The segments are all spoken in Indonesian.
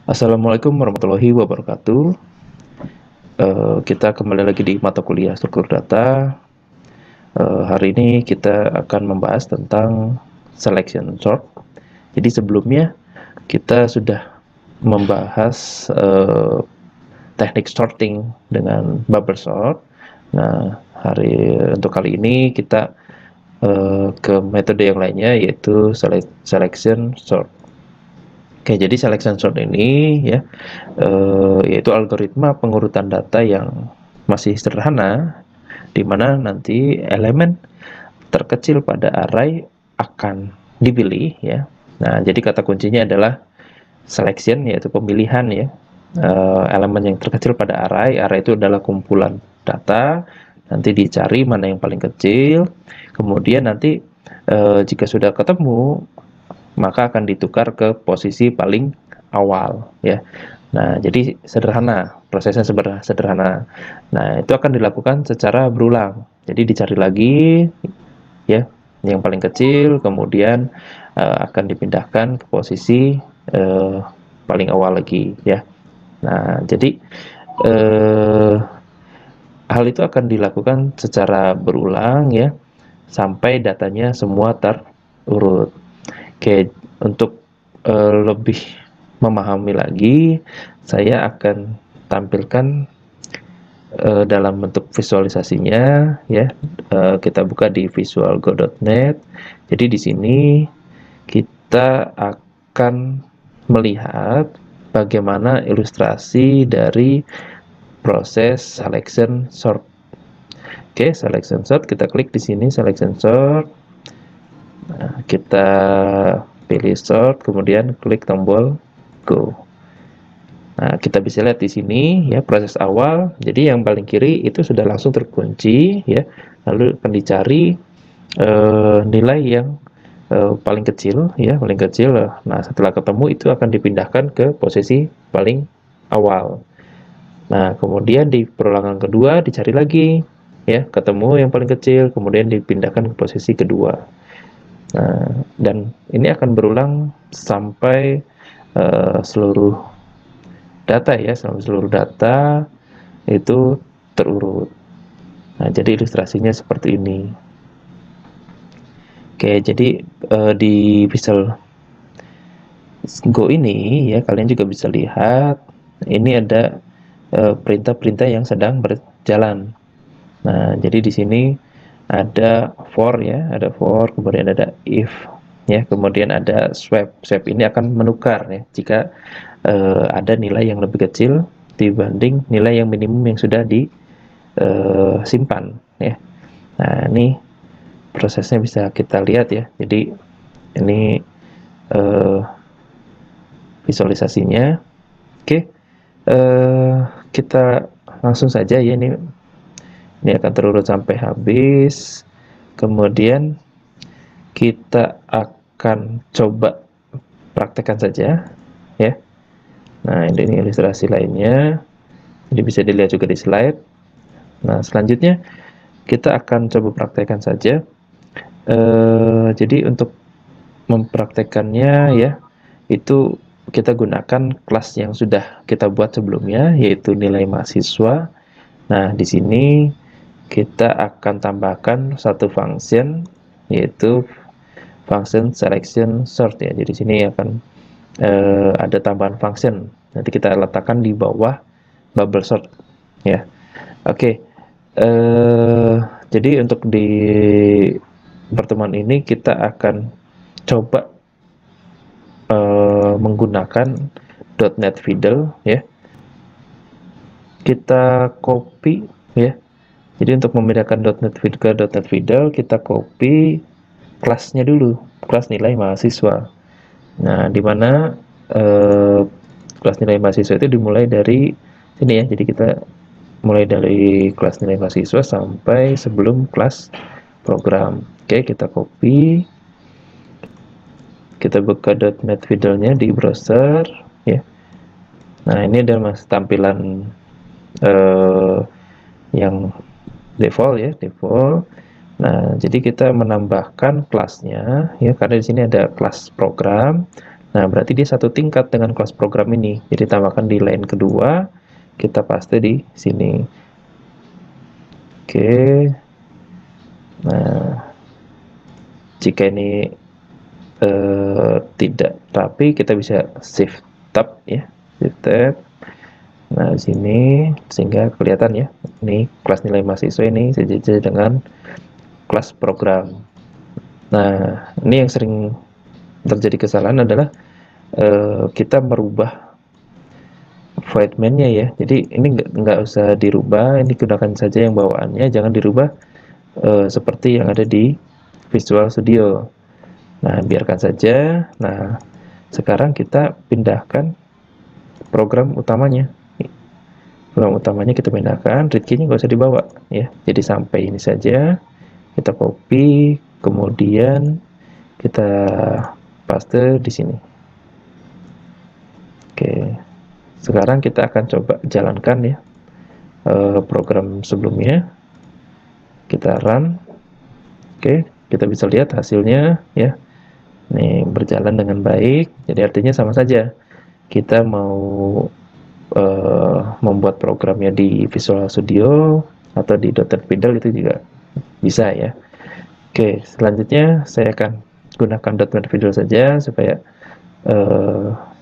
Assalamualaikum warahmatullahi wabarakatuh. Kita kembali lagi di mata kuliah struktur data. Hari ini kita akan membahas tentang selection sort. Jadi sebelumnya kita sudah membahas teknik sorting dengan bubble sort. Nah, untuk kali ini kita ke metode yang lainnya, yaitu selection sort. Oke, jadi selection sort ini ya yaitu algoritma pengurutan data yang masih sederhana, di mana nanti elemen terkecil pada array akan dipilih ya. Nah, jadi kata kuncinya adalah selection, yaitu pemilihan ya. Elemen yang terkecil pada array itu adalah kumpulan data, nanti dicari mana yang paling kecil, kemudian nanti jika sudah ketemu maka akan ditukar ke posisi paling awal ya. Nah, jadi prosesnya sederhana. Nah, itu akan dilakukan secara berulang. Jadi dicari lagi ya yang paling kecil, kemudian akan dipindahkan ke posisi paling awal lagi ya. Nah, jadi hal itu akan dilakukan secara berulang ya sampai datanya semua terurut. Oke, untuk lebih memahami lagi, saya akan tampilkan dalam bentuk visualisasinya ya. Kita buka di visualgo.net. Jadi di sini kita akan melihat bagaimana ilustrasi dari proses selection sort. Oke, selection sort, kita klik di sini selection sort. Nah, kita pilih sort, kemudian klik tombol go. Nah, kita bisa lihat di sini ya proses awal. Jadi yang paling kiri itu sudah langsung terkunci ya. Lalu akan dicari nilai yang paling kecil ya, paling kecil. Nah, setelah ketemu itu akan dipindahkan ke posisi paling awal. Nah, kemudian di perulangan kedua dicari lagi ya, ketemu yang paling kecil, kemudian dipindahkan ke posisi kedua. Nah, dan ini akan berulang sampai seluruh data ya, sampai seluruh data itu terurut. Nah, jadi ilustrasinya seperti ini. Oke, jadi di Visual Go ini ya, kalian juga bisa lihat ini ada perintah-perintah yang sedang berjalan. Nah, jadi di sini ada for ya, ada for, kemudian ada if ya, kemudian ada swap. Swap ini akan menukar ya jika ada nilai yang lebih kecil dibanding nilai yang minimum yang sudah disimpan ya. Nah, ini prosesnya bisa kita lihat ya. Jadi ini visualisasinya. Oke, kita langsung saja ya, ini akan terurut sampai habis. Kemudian kita akan coba praktekkan saja ya. Nah, ini ilustrasi lainnya. Jadi bisa dilihat juga di slide. Nah, selanjutnya kita akan coba praktekkan saja. Jadi untuk mempraktekannya ya, itu kita gunakan kelas yang sudah kita buat sebelumnya, yaitu nilai mahasiswa. Nah, di sini kita akan tambahkan satu function, yaitu function selection sort ya. Jadi di sini akan ada tambahan function. Nanti kita letakkan di bawah bubble sort ya. Oke. Jadi untuk di pertemuan ini kita akan coba menggunakan .NET Fiddle ya. Kita copy ya. Jadi untuk membedakan .NET Fiddle ke .NET Fiddle, kita copy kelasnya dulu, kelas nilai mahasiswa. Nah, di mana kelas nilai mahasiswa itu dimulai dari sini ya. Jadi kita mulai dari kelas nilai mahasiswa sampai sebelum kelas program. Oke, kita copy. Kita buka .NET Fiddle-nya di browser ya. Nah, ini ada tampilan yang default ya, default. Nah, jadi kita menambahkan kelasnya ya, karena di sini ada kelas program. Nah, berarti dia satu tingkat dengan kelas program ini. Jadi tambahkan di line kedua, kita paste di sini. Oke. Nah, jika ini tidak rapi, kita bisa shift tab ya, shift tab. Nah, di sini sehingga kelihatan ya, ini kelas nilai mahasiswa ini sejajar dengan kelas program. Nah, ini yang sering terjadi kesalahan adalah kita merubah void main-nya ya. Jadi ini nggak usah dirubah, ini gunakan saja yang bawaannya, jangan dirubah seperti yang ada di Visual Studio. Nah, biarkan saja. Nah, sekarang kita pindahkan program utamanya. Program utamanya kita pindahkan, read key-nya nggak usah dibawa ya. Jadi sampai ini saja, kita copy, kemudian kita paste di sini. Oke, sekarang kita akan coba jalankan ya program sebelumnya. Kita run. Oke, kita bisa lihat hasilnya ya. Ini berjalan dengan baik. Jadi artinya sama saja. Kita mau membuat programnya di Visual Studio atau di .NET Bindle itu juga bisa ya. Oke, selanjutnya saya akan gunakan .NET Bindle saja supaya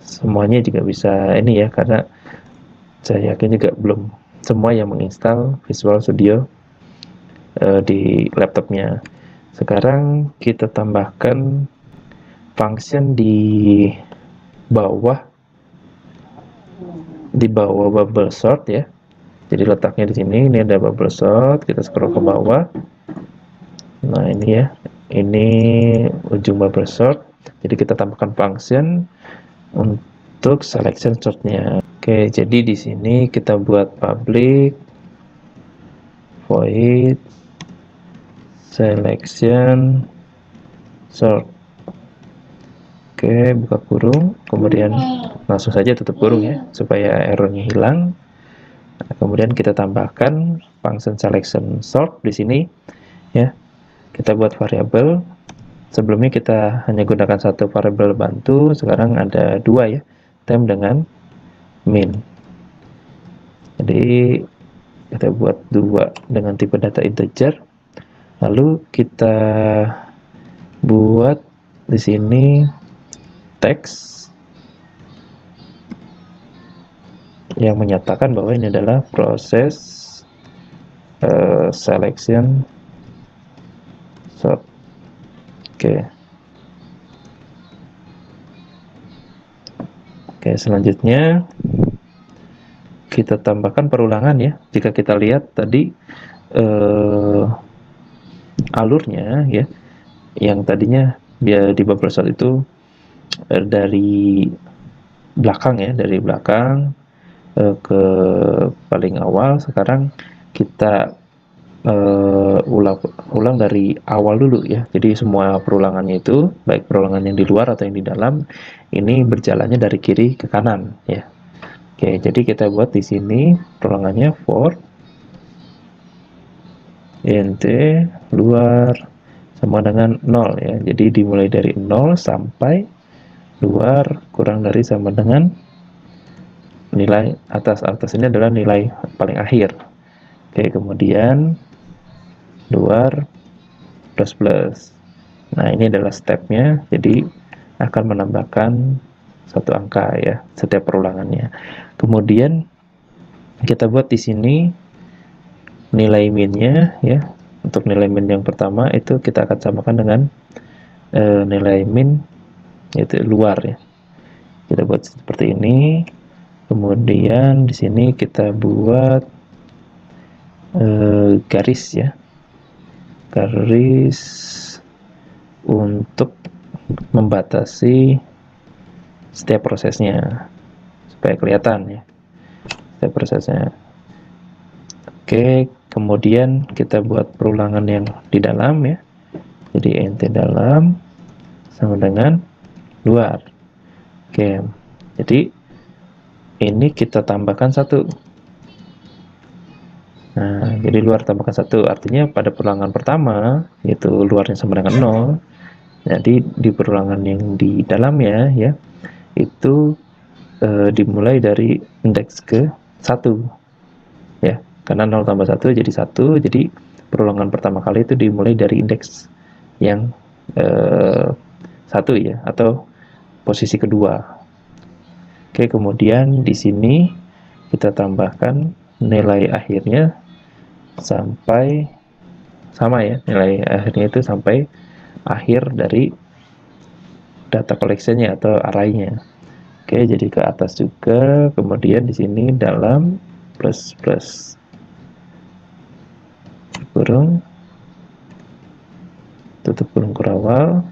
semuanya juga bisa ini ya, karena saya yakin juga belum semua yang menginstal Visual Studio di laptopnya. Sekarang kita tambahkan function di bawah bubble sort ya. Jadi letaknya di sini, ini ada bubble sort, kita scroll ke bawah. Nah, ini ya. Ini ujung bubble sort. Jadi kita tambahkan function untuk selection sort-nya. Oke, jadi di sini kita buat public void selection sort. Oke, buka kurung, kemudian langsung saja tutup kurung ya, supaya errornya hilang. Nah, kemudian kita tambahkan function selection sort di sini ya. Kita buat variabel. Sebelumnya kita hanya gunakan satu variabel bantu, sekarang ada dua ya, temp dengan min. Jadi kita buat dua dengan tipe data integer. Lalu kita buat di sini teks yang menyatakan bahwa ini adalah proses selection sort. Oke, selanjutnya kita tambahkan perulangan ya. Jika kita lihat tadi alurnya ya, yang tadinya dia di bubble sort itu dari belakang ya, dari belakang ke paling awal. Sekarang kita ulang dari awal dulu ya. Jadi semua perulangannya itu, baik perulangan yang di luar atau yang di dalam, ini berjalannya dari kiri ke kanan ya. Oke, jadi kita buat di sini perulangannya for int luar sama dengan 0 ya. Jadi dimulai dari 0 sampai luar kurang dari sama dengan nilai atas. Atas ini adalah nilai paling akhir. Oke, kemudian luar plus. Nah, ini adalah stepnya. Jadi akan menambahkan satu angka ya setiap perulangannya. Kemudian kita buat di sini nilai minnya ya. Untuk nilai min yang pertama itu kita akan samakan dengan nilai min yaitu luar ya. Kita buat seperti ini. Kemudian di sini kita buat garis ya. Garis untuk membatasi setiap prosesnya supaya kelihatan ya setiap prosesnya. Oke, kemudian kita buat perulangan yang di dalam ya. Jadi int dalam sama dengan luar. Oke, jadi ini kita tambahkan satu. Nah, jadi luar tambahkan satu, artinya pada perulangan pertama, yaitu luarnya sama dengan 0, Jadi di perulangan yang di dalamnya ya itu dimulai dari indeks ke 1 ya, karena 0 tambah 1 jadi 1, jadi perulangan pertama kali itu dimulai dari indeks yang 1 ya, atau posisi kedua. Oke, kemudian di sini kita tambahkan nilai akhirnya sampai sama ya, nilai akhirnya itu sampai akhir dari data collection-nya atau array-nya. Oke, jadi ke atas juga, kemudian di sini dalam plus kurung tutup kurung kurawal.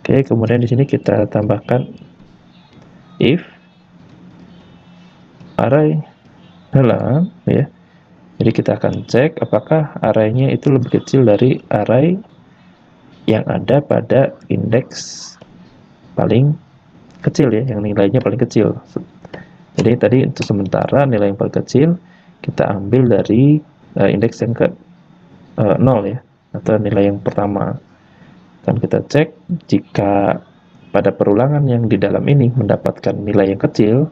Oke, kemudian di sini kita tambahkan if array dalam ya. Jadi kita akan cek apakah array-nya itu lebih kecil dari array yang ada pada indeks paling kecil ya, yang nilainya paling kecil. Jadi tadi untuk sementara nilai yang paling kecil kita ambil dari indeks yang ke 0 ya, atau nilai yang pertama. Dan kita cek jika pada perulangan yang di dalam ini mendapatkan nilai yang kecil,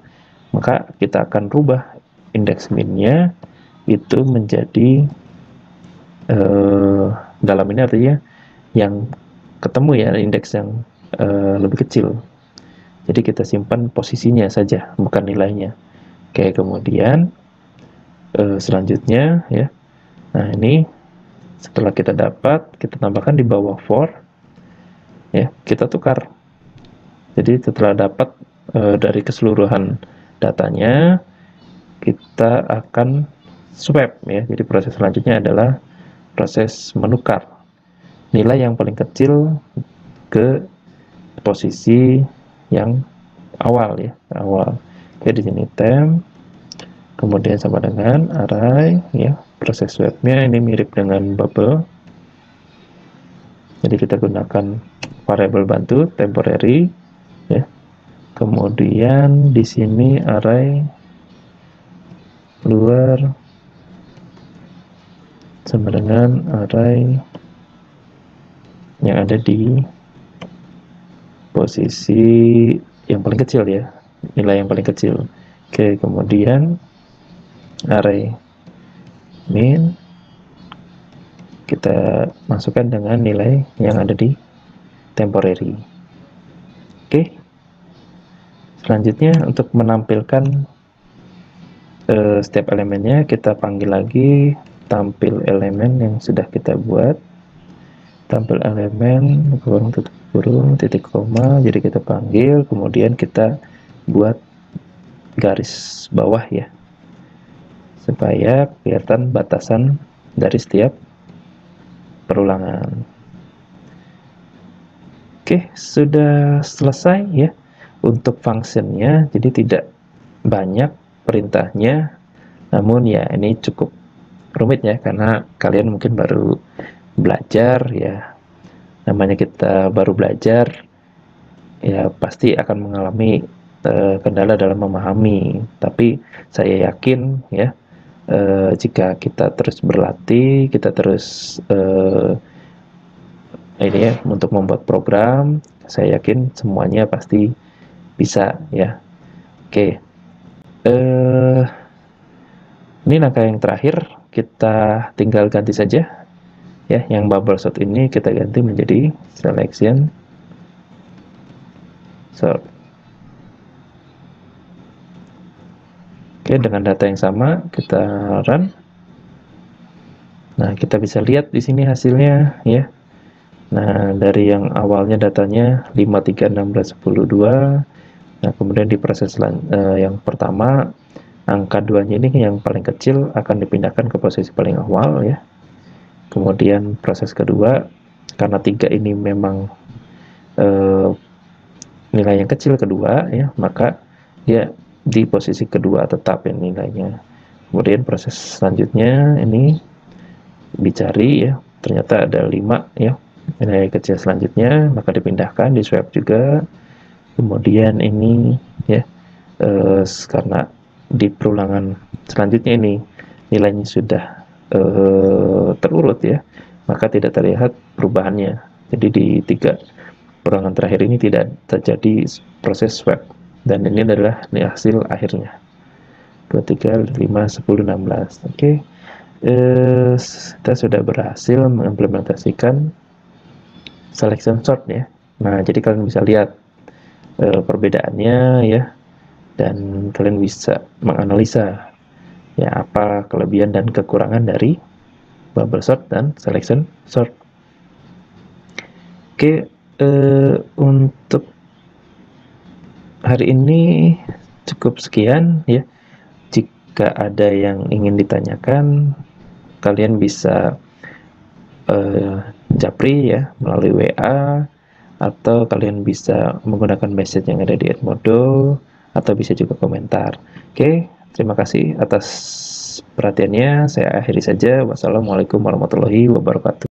maka kita akan rubah indeks min-nya itu menjadi dalam ini artinya yang ketemu ya indeks yang lebih kecil. Jadi kita simpan posisinya saja, bukan nilainya. Oke, kemudian selanjutnya ya. Nah, ini setelah kita dapat, kita tambahkan di bawah for ya, kita tukar. Jadi setelah dapat dari keseluruhan datanya, kita akan swap ya. Jadi proses selanjutnya adalah proses menukar nilai yang paling kecil ke posisi yang awal ya, awal. Oke, di sini temp, kemudian sama dengan array ya. Proses swapnya ini mirip dengan bubble. Jadi kita gunakan variabel bantu temporary ya. Kemudian di sini array luar sama dengan array yang ada di posisi yang paling kecil ya, nilai yang paling kecil. Oke, kemudian array min kita masukkan dengan nilai yang ada di temporary. Oke, selanjutnya untuk menampilkan setiap elemennya, kita panggil lagi tampil elemen yang sudah kita buat. Tampil elemen kurung tutup kurung titik koma, jadi kita panggil, kemudian kita buat garis bawah ya, supaya kelihatan batasan dari setiap perulangan. Oke, sudah selesai ya untuk functionnya. Jadi tidak banyak perintahnya, namun ya ini cukup rumit ya, karena kalian mungkin baru belajar ya. Namanya kita baru belajar ya, pasti akan mengalami kendala dalam memahami. Tapi saya yakin ya, jika kita terus berlatih, kita terus ini ya, untuk membuat program, saya yakin semuanya pasti bisa ya. Oke, ini langkah yang terakhir, kita tinggal ganti saja ya, yang bubble sort ini kita ganti menjadi selection sort. Oke, dengan data yang sama kita run. Nah, kita bisa lihat di sini hasilnya ya. Nah, dari yang awalnya datanya 5, 3, 16, 10, 2. Nah, kemudian di proses yang pertama, angka 2-nya ini yang paling kecil akan dipindahkan ke posisi paling awal ya. Kemudian proses kedua, karena 3 ini memang nilai yang kecil kedua ya, maka dia di posisi kedua tetap ya nilainya. Kemudian proses selanjutnya ini dicari ya, ternyata ada 5 ya, nilai kecil selanjutnya, maka dipindahkan, di swap juga. Kemudian ini ya, karena di perulangan selanjutnya ini nilainya sudah terurut ya, maka tidak terlihat perubahannya. Jadi di 3 perulangan terakhir ini tidak terjadi proses swap, dan ini adalah hasil akhirnya 2, 3, 5, 10, 16. Oke, kita sudah berhasil mengimplementasikan selection sort ya. Nah, jadi kalian bisa lihat perbedaannya ya, dan kalian bisa menganalisa ya apa kelebihan dan kekurangan dari bubble sort dan selection sort. Oke, untuk hari ini cukup sekian ya. Jika ada yang ingin ditanyakan, kalian bisa japri ya melalui WA, atau kalian bisa menggunakan message yang ada di Edmodo, atau bisa juga komentar. Oke, terima kasih atas perhatiannya. Saya akhiri saja. Wassalamualaikum warahmatullahi wabarakatuh.